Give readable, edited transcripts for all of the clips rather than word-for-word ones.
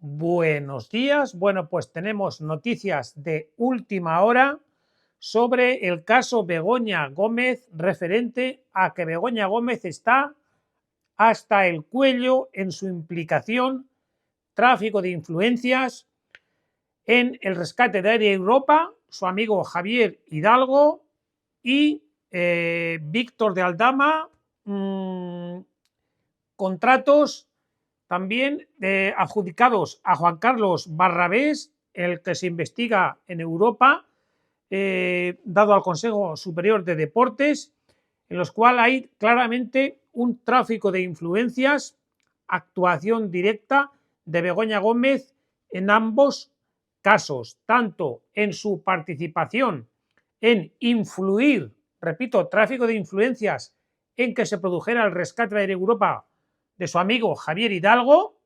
Buenos días. Bueno, pues tenemos noticias de última hora sobre el caso Begoña Gómez, referente a que Begoña Gómez está hasta el cuello en su implicación, tráfico de influencias en el rescate de Air Europa, su amigo Javier Hidalgo y Víctor de Aldama, contratos también adjudicados a Juan Carlos Barrabés, el que se investiga en Europa, dado al Consejo Superior de Deportes, en los cuales hay claramente un tráfico de influencias, actuación directa de Begoña Gómez en ambos casos, tanto en su participación en influir, repito, tráfico de influencias en que se produjera el rescate de Europa de su amigo Javier Hidalgo.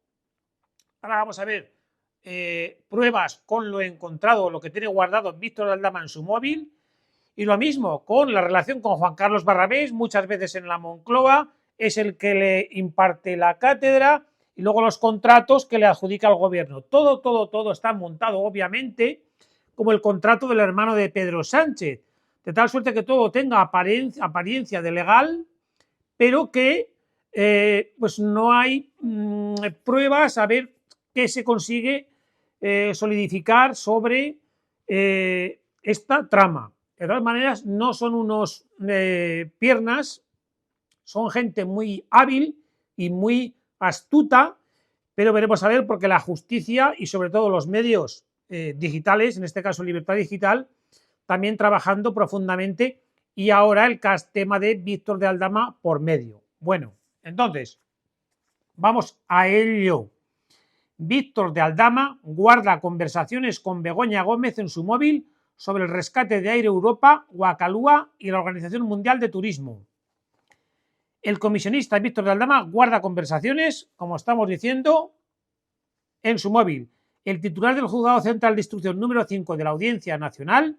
Ahora vamos a ver pruebas con lo encontrado, lo que tiene guardado Víctor Aldama en su móvil, y lo mismo con la relación con Juan Carlos Barrabés, muchas veces en la Moncloa, es el que le imparte la cátedra, y luego los contratos que le adjudica al gobierno. Todo está montado, obviamente, como el contrato del hermano de Pedro Sánchez, de tal suerte que todo tenga apariencia de legal, pero que pues no hay pruebas a ver qué se consigue solidificar sobre esta trama. De todas maneras, no son unos piernas, son gente muy hábil y muy astuta, pero veremos a ver, porque la justicia y sobre todo los medios digitales, en este caso Libertad Digital, también trabajando profundamente, y ahora el tema de Víctor de Aldama por medio. Bueno, entonces, vamos a ello. Víctor de Aldama guarda conversaciones con Begoña Gómez en su móvil sobre el rescate de Air Europa, Guacalúa y la Organización Mundial de Turismo. El comisionista Víctor de Aldama guarda conversaciones, como estamos diciendo, en su móvil. El titular del Juzgado Central de Instrucción número 5 de la Audiencia Nacional,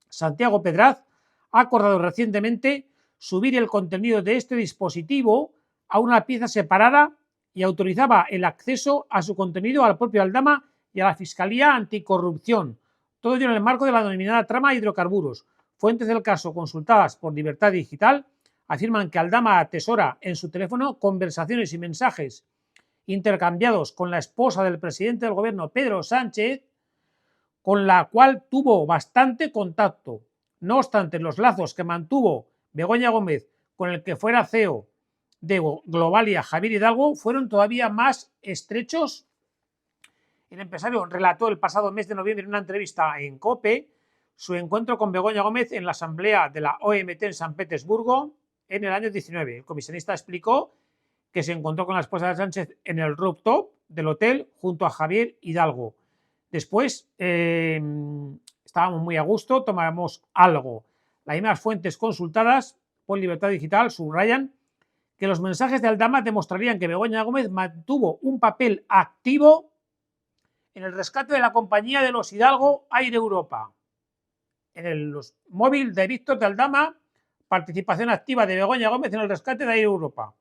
Santiago Pedraz, ha acordado recientemente subir el contenido de este dispositivo a una pieza separada y autorizaba el acceso a su contenido al propio Aldama y a la Fiscalía Anticorrupción. Todo ello en el marco de la denominada trama hidrocarburos. Fuentes del caso consultadas por Libertad Digital afirman que Aldama atesora en su teléfono conversaciones y mensajes intercambiados con la esposa del presidente del gobierno, Pedro Sánchez, con la cual tuvo bastante contacto. No obstante, los lazos que mantuvo Begoña Gómez con el que fuera CEO de Globalia, Javier Hidalgo, fueron todavía más estrechos. El empresario relató el pasado mes de noviembre en una entrevista en COPE su encuentro con Begoña Gómez en la asamblea de la OMT en San Petersburgo en el año 19. El comisionista explicó que se encontró con la esposa de Sánchez en el rooftop del hotel junto a Javier Hidalgo. Después estábamos muy a gusto, tomamos algo. Las mismas fuentes consultadas por Libertad Digital subrayan que los mensajes de Aldama demostrarían que Begoña Gómez mantuvo un papel activo en el rescate de la compañía de los Hidalgo Air Europa. En el móvil de Víctor de Aldama, participación activa de Begoña Gómez en el rescate de Air Europa.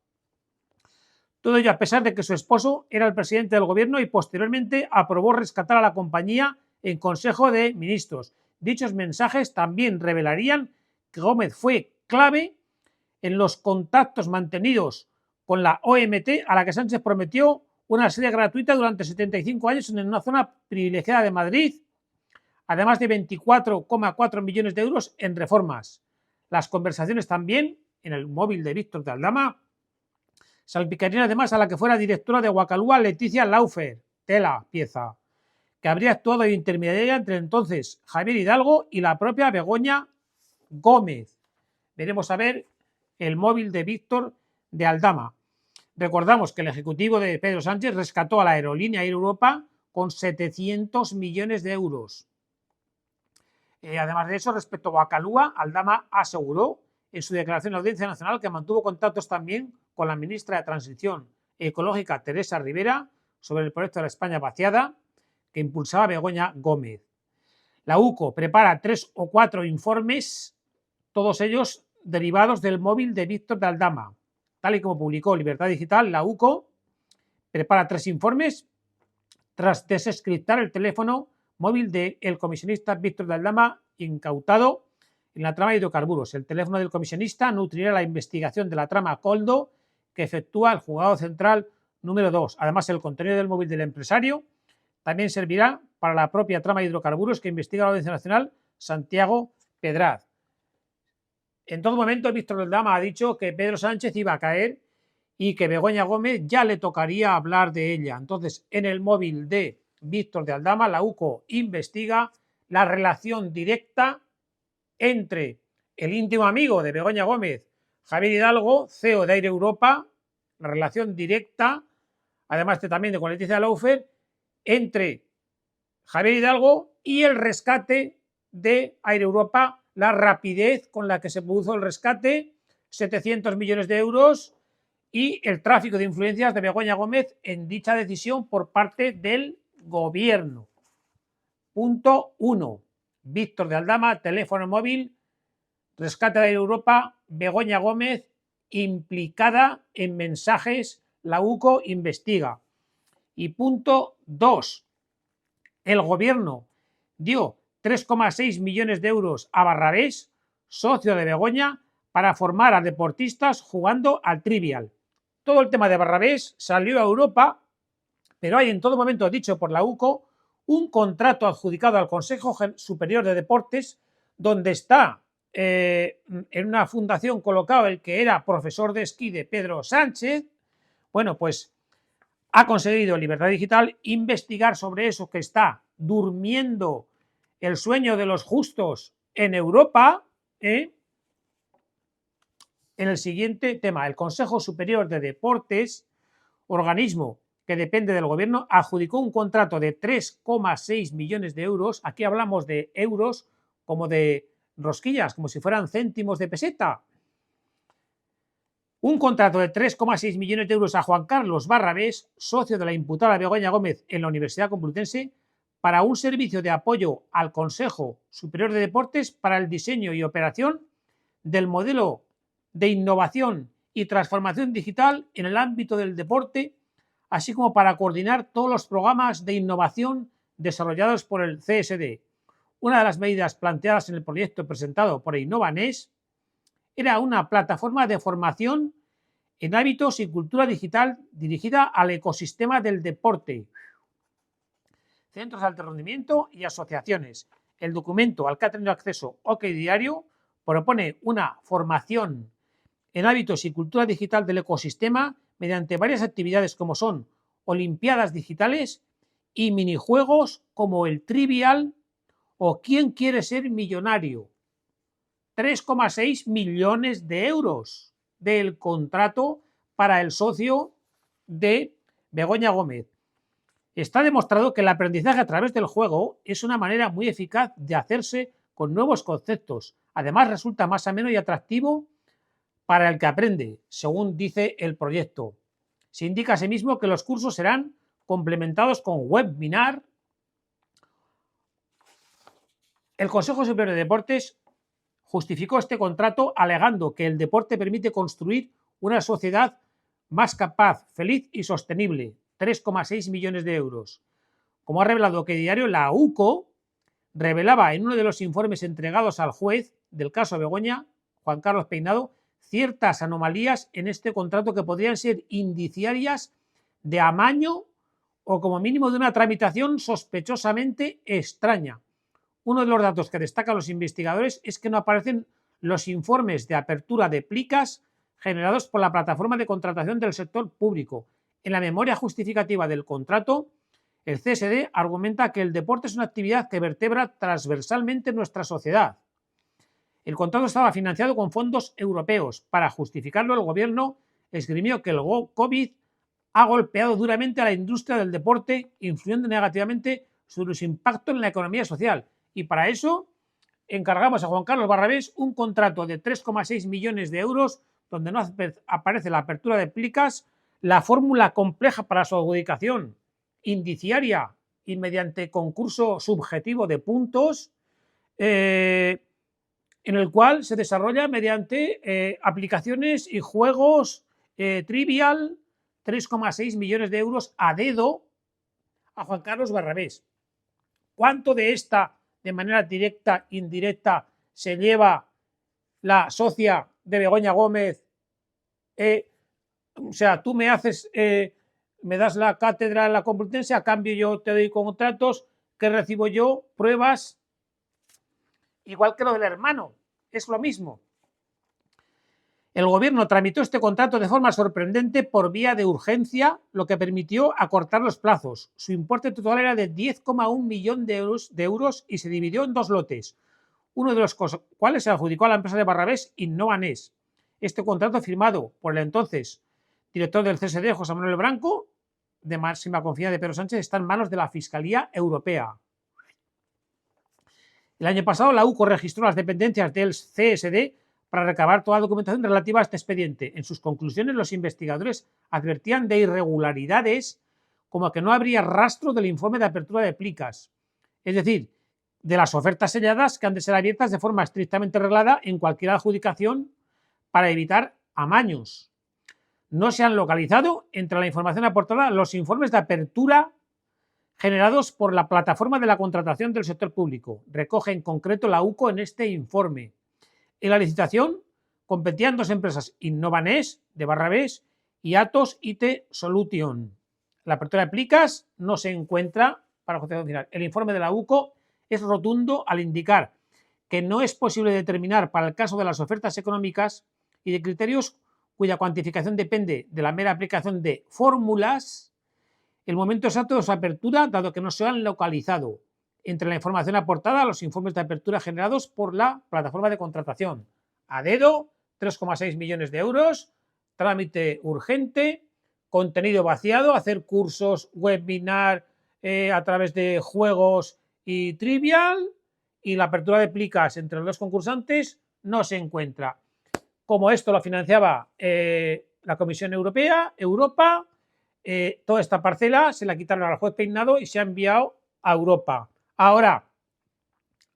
Todo ello a pesar de que su esposo era el presidente del gobierno y posteriormente aprobó rescatar a la compañía en Consejo de Ministros. Dichos mensajes también revelarían que Gómez fue clave en los contactos mantenidos con la OMT, a la que Sánchez prometió una sede gratuita durante 75 años en una zona privilegiada de Madrid, además de 24,4 millones de euros en reformas. Las conversaciones también en el móvil de Víctor de Aldama salpicarían además a la que fuera directora de Guacalúa, Leticia Laufer, tela, pieza, que habría actuado de intermediaria entre entonces Javier Hidalgo y la propia Begoña Gómez. Veremos a ver el móvil de Víctor de Aldama. Recordamos que el ejecutivo de Pedro Sánchez rescató a la aerolínea Air Europa con 700 millones de euros. Además de eso, respecto a Guacalúa, Aldama aseguró en su declaración en la Audiencia Nacional que mantuvo contactos también con la ministra de Transición Ecológica, Teresa Rivera, sobre el proyecto de la España vaciada que impulsaba Begoña Gómez. La UCO prepara 3 o 4 informes, todos ellos derivados del móvil de Víctor de Aldama. Tal y como publicó Libertad Digital, la UCO prepara 3 informes, tras desencriptar el teléfono móvil del comisionista Víctor de Aldama, incautado en la trama de hidrocarburos. El teléfono del comisionista nutrirá la investigación de la trama Coldo que efectúa el juzgado central número 2. Además, el contenido del móvil del empresario también servirá para la propia trama de hidrocarburos que investiga la Audiencia Nacional Santiago Pedraz. En todo momento, Víctor de Aldama ha dicho que Pedro Sánchez iba a caer y que Begoña Gómez ya le tocaría hablar de ella. Entonces, en el móvil de Víctor de Aldama, la UCO investiga la relación directa entre el íntimo amigo de Begoña Gómez, Javier Hidalgo, CEO de Air Europa, la relación directa, además también de con Leticia Laufer, entre Javier Hidalgo y el rescate de Air Europa, la rapidez con la que se produjo el rescate, 700 millones de euros, y el tráfico de influencias de Begoña Gómez en dicha decisión por parte del gobierno. Punto 1. Víctor de Aldama, teléfono móvil, rescate de Europa, Begoña Gómez implicada en mensajes, la UCO investiga. Y punto 2. El gobierno dio 3,6 millones de euros a Barrabés, socio de Begoña, para formar a deportistas jugando al trivial. Todo el tema de Barrabés salió a Europa, pero hay en todo momento, dicho por la UCO, un contrato adjudicado al Consejo Superior de Deportes, donde está en una fundación colocado el que era profesor de esquí de Pedro Sánchez. Bueno, pues ha conseguido Libertad Digital investigar sobre eso que está durmiendo el sueño de los justos en Europa, en el siguiente tema. El Consejo Superior de Deportes, organismo que depende del gobierno, adjudicó un contrato de 3,6 millones de euros. Aquí hablamos de euros como de rosquillas, como si fueran céntimos de peseta. Un contrato de 3,6 millones de euros a Juan Carlos Barrabés, socio de la imputada Begoña Gómez en la Universidad Complutense, para un servicio de apoyo al Consejo Superior de Deportes para el diseño y operación del modelo de innovación y transformación digital en el ámbito del deporte, así como para coordinar todos los programas de innovación desarrollados por el CSD. Una de las medidas planteadas en el proyecto presentado por Innovanes era una plataforma de formación en hábitos y cultura digital dirigida al ecosistema del deporte, centros de alto rendimiento y asociaciones. El documento al que ha tenido acceso OK Diario propone una formación en hábitos y cultura digital del ecosistema mediante varias actividades como son olimpiadas digitales y minijuegos como el Trivial o ¿Quién quiere ser millonario? 3,6 millones de euros del contrato para el socio de Begoña Gómez. Está demostrado que el aprendizaje a través del juego es una manera muy eficaz de hacerse con nuevos conceptos. Además, resulta más ameno y atractivo para el que aprende, según dice el proyecto. Se indica asimismo que los cursos serán complementados con webinar. El Consejo Superior de Deportes justificó este contrato alegando que el deporte permite construir una sociedad más capaz, feliz y sostenible. 3,6 millones de euros. Como ha revelado OK Diario, la UCO revelaba en uno de los informes entregados al juez del caso Begoña, Juan Carlos Peinado, ciertas anomalías en este contrato que podrían ser indiciarias de amaño o como mínimo de una tramitación sospechosamente extraña. Uno de los datos que destacan los investigadores es que no aparecen los informes de apertura de plicas generados por la plataforma de contratación del sector público. En la memoria justificativa del contrato, el CSD argumenta que el deporte es una actividad que vertebra transversalmente nuestra sociedad. El contrato estaba financiado con fondos europeos. Para justificarlo, el gobierno esgrimió que el COVID ha golpeado duramente a la industria del deporte, influyendo negativamente sobre su impacto en la economía social. Y para eso encargamos a Juan Carlos Barrabés un contrato de 3,6 millones de euros donde no aparece la apertura de plicas, la fórmula compleja para su adjudicación, indiciaria y mediante concurso subjetivo de puntos, en el cual se desarrolla mediante aplicaciones y juegos trivial, 3,6 millones de euros a dedo, a Juan Carlos Barrabés. ¿Cuánto de esta, de manera directa, indirecta, se lleva la socia de Begoña Gómez? O sea, tú me haces, me das la cátedra en la Complutense, a cambio yo te doy contratos, que recibo yo, pruebas, igual que lo del hermano, es lo mismo. El gobierno tramitó este contrato de forma sorprendente por vía de urgencia, lo que permitió acortar los plazos. Su importe total era de 10,1 millón de euros y se dividió en 2 lotes, uno de los cuales se adjudicó a la empresa de Barrabés, Innovanés. Este contrato, firmado por el entonces director del CSD, José Manuel Branco, de máxima confianza de Pedro Sánchez, está en manos de la Fiscalía Europea. El año pasado la UCO registró las dependencias del CSD para recabar toda la documentación relativa a este expediente. En sus conclusiones, los investigadores advertían de irregularidades, como que no habría rastro del informe de apertura de plicas, es decir, de las ofertas selladas que han de ser abiertas de forma estrictamente reglada en cualquier adjudicación para evitar amaños. No se han localizado entre la información aportada los informes de apertura generados por la plataforma de la contratación del sector público. Recoge en concreto la UCO en este informe. En la licitación competían 2 empresas, Innovanés, de Barrabés, y Atos IT Solution. La apertura de plicas no se encuentra para adjudicación final. El informe de la UCO es rotundo al indicar que no es posible determinar, para el caso de las ofertas económicas y de criterios cuya cuantificación depende de la mera aplicación de fórmulas, el momento exacto de su apertura, dado que no se han localizado entre la información aportada los informes de apertura generados por la plataforma de contratación. A dedo, 3,6 millones de euros, trámite urgente, contenido vaciado, hacer cursos, webinar a través de juegos y trivial, y la apertura de plicas entre los 2 concursantes no se encuentra. Como esto lo financiaba la Comisión Europea, Europa, toda esta parcela se la quitaron al juez Peinado y se ha enviado a Europa. Ahora,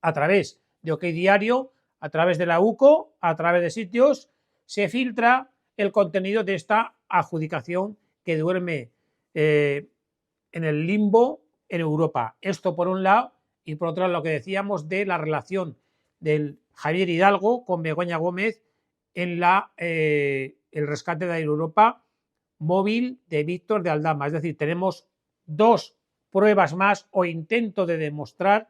a través de OK Diario, a través de la UCO, a través de sitios, se filtra el contenido de esta adjudicación que duerme en el limbo en Europa. Esto por un lado, y por otro lado lo que decíamos de la relación del Javier Hidalgo con Begoña Gómez en el rescate de Aeroeuropa móvil de Víctor de Aldama. Es decir, tenemos 2 pruebas más o intento de demostrar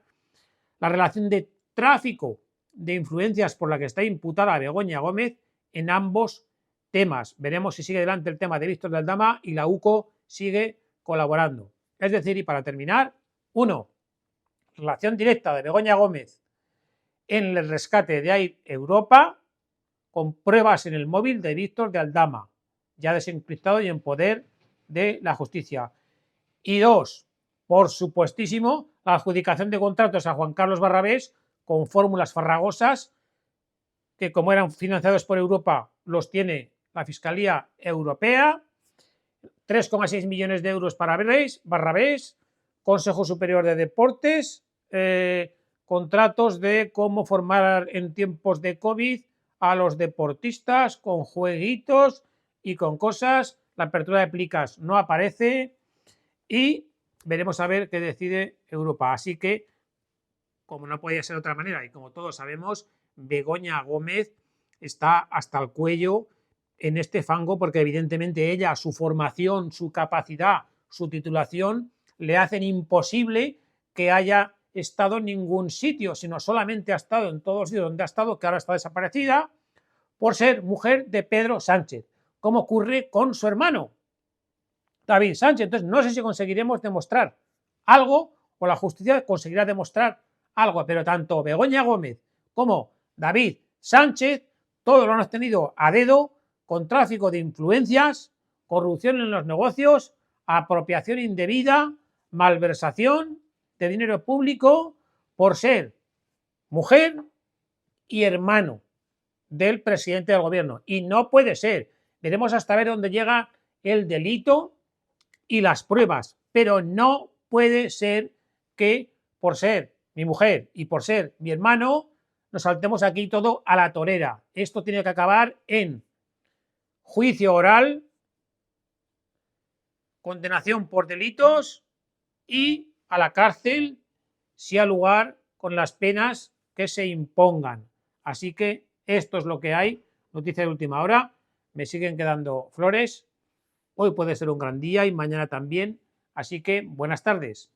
la relación de tráfico de influencias por la que está imputada Begoña Gómez en ambos temas. Veremos si sigue adelante el tema de Víctor de Aldama y la UCO sigue colaborando. Es decir, y para terminar, 1. Relación directa de Begoña Gómez en el rescate de Aeroeuropa con pruebas en el móvil de Víctor de Aldama, ya desencriptado y en poder de la justicia. Y 2, por supuestísimo, la adjudicación de contratos a Juan Carlos Barrabés con fórmulas farragosas que, como eran financiados por Europa, los tiene la Fiscalía Europea. 3,6 millones de euros para Barrabés, Consejo Superior de Deportes, contratos de cómo formar en tiempos de COVID a los deportistas con jueguitos y con cosas. La apertura de plicas no aparece y veremos a ver qué decide Europa. Así que, como no podía ser de otra manera y como todos sabemos, Begoña Gómez está hasta el cuello en este fango porque evidentemente ella, su formación, su capacidad, su titulación le hacen imposible que haya estado en ningún sitio, sino solamente ha estado en todos los sitios donde ha estado, que ahora está desaparecida, por ser mujer de Pedro Sánchez, como ocurre con su hermano, David Sánchez. Entonces, no sé si conseguiremos demostrar algo o la justicia conseguirá demostrar algo, pero tanto Begoña Gómez como David Sánchez, todos lo han obtenido a dedo con tráfico de influencias, corrupción en los negocios, apropiación indebida, malversación de dinero público por ser mujer y hermano del presidente del gobierno. Y no puede ser. Veremos hasta ver dónde llega el delito y las pruebas, pero no puede ser que por ser mi mujer y por ser mi hermano nos saltemos aquí todo a la torera. Esto tiene que acabar en juicio oral, condenación por delitos y a la cárcel si ha lugar con las penas que se impongan. Así que esto es lo que hay, noticia de última hora, me siguen quedando flores, hoy puede ser un gran día y mañana también, así que buenas tardes.